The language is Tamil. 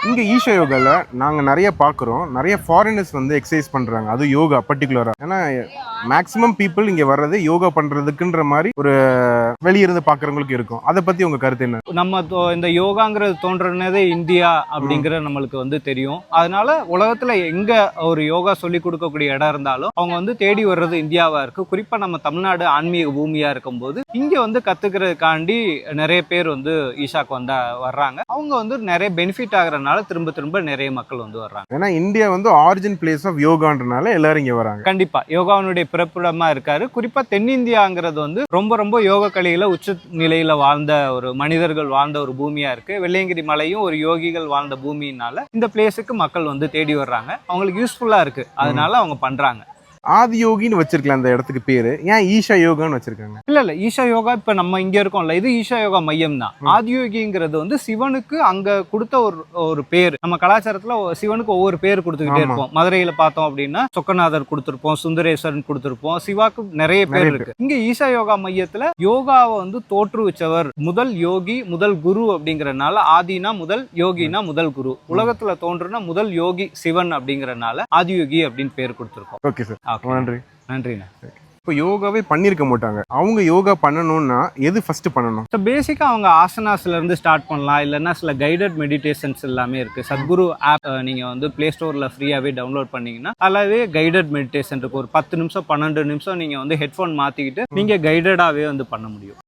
இங்க ஈஷா யோகால நாங்க நிறைய பாக்குறோம். நிறைய ஃபாரினர்ஸ் வந்து எக்ஸசைஸ் பண்றாங்க. அது யோகா பர்டிகுலரா. ஏன்னா மேக்ஸிமம் பீப்புள் இங்க வர்றது யோகா பண்றதுக்குன்ற மாதிரி ஒரு வெளியிருந்து பாக்குறவங்களுக்கு இருக்கும். அதை பத்தி உங்க கருத்து என்ன? நம்ம இந்த யோகாங்கிறது தோன்றினதே இந்தியா அப்படிங்கிற நம்மளுக்கு வந்து தெரியும். அதனால உலகத்துல எங்க ஒரு யோகா சொல்லி கொடுக்கக்கூடிய இடம் இருந்தாலும் அவங்க வந்து தேடி வர்றது இந்தியாவா இருக்கு. குறிப்பா நம்ம தமிழ்நாடு ஆன்மீக பூமியா இருக்கும்போது இங்க வந்து கத்துக்கிறதுக்காண்டி நிறைய பேர் வந்து ஈஷாக்கு வர்றாங்க. அவங்க வந்து நிறைய பெனிஃபிட் ஆகுறதுனால திரும்ப திரும்ப நிறைய மக்கள் வந்து வர்றாங்க. ஏன்னா இந்தியா வந்து ஆரிஜின் பிளேஸ் ஆஃப் யோகான்றனால எல்லாரும் இங்க வராங்க. கண்டிப்பா யோகாவினுடைய பிறப்பிடமா இருக்காரு. குறிப்பா தென்னிந்தியாங்கிறது வந்து ரொம்ப ரொம்ப யோக கலையில உச்ச நிலையில வாழ்ந்த ஒரு மனிதர்கள் வாழ்ந்த ஒரு பூமியா இருக்கு. வெள்ளையங்கிரி மலையும் ஒரு யோகிகள் வாழ்ந்த பூமியினால இந்த பிளேஸுக்கு மக்கள் வந்து தேடி வர்றாங்க. அவங்களுக்கு யூஸ்ஃபுல்லா இருக்கு, அதனால அவங்க பண்றாங்க. ஆதி யோகின்னு வச்சிருக்கலாம் அந்த இடத்துக்கு பேரு. ஏன் ஈஷா யோகான்னு வச்சிருக்காங்க? இல்ல ஈஷா யோகா இப்ப நம்ம இங்க இருக்கோம்ல, இது ஈஷா யோகா மையம் தான். ஆதியோகிங்கிறது வந்து சிவனுக்கு அங்க கொடுத்த ஒரு பேர். நம்ம கலாச்சாரத்துல சிவனுக்கு ஒவ்வொரு பேர் கொடுத்துக்கிட்டே இருப்போம். மதுரையில பார்த்தோம் அப்படின்னா சொக்கநாதர் கொடுத்திருப்போம், சுந்தரேஸ்வரன் கொடுத்திருப்போம், சிவாக்கு நிறைய பேர் இருக்கு. இங்க ஈஷா யோகா மையத்துல யோகாவை வந்து தோற்றுவிச்சவர் முதல் யோகி, முதல் குரு அப்படிங்கறதுனால ஆதினா முதல், யோகினா முதல் குரு. உலகத்துல தோன்றுன முதல் யோகி சிவன் அப்படிங்கறதுனால ஆதியோகி அப்படின்னு பேர் கொடுத்திருக்கோம். ஓகே சார், நன்றி. நன்றிண்ணா. இப்போ யோகாவே பண்ணியிருக்க மாட்டாங்க, அவங்க யோகா பண்ணணும்னா எது ஃபர்ஸ்ட் பண்ணணும்? ஸோ பேசிக்காக அவங்க ஆசனாஸ்ல இருந்து ஸ்டார்ட் பண்ணலாம். இல்லைன்னா சில கைடட் மெடிடேஷன்ஸ் எல்லாமே இருக்கு. சத்குரு ஆப் நீங்க வந்து பிளே ஸ்டோர்ல ஃப்ரீயாவே டவுன்லோட் பண்ணீங்கன்னா అలాగే கைடட் மெடிடேஷன் இருக்கு. ஒரு 10 நிமிஷம் 12 நிமிஷம் நீங்க வந்து ஹெட்ஃபோன் மாத்திக்கிட்டு நீங்க கைடடாவே வந்து பண்ண முடியும்.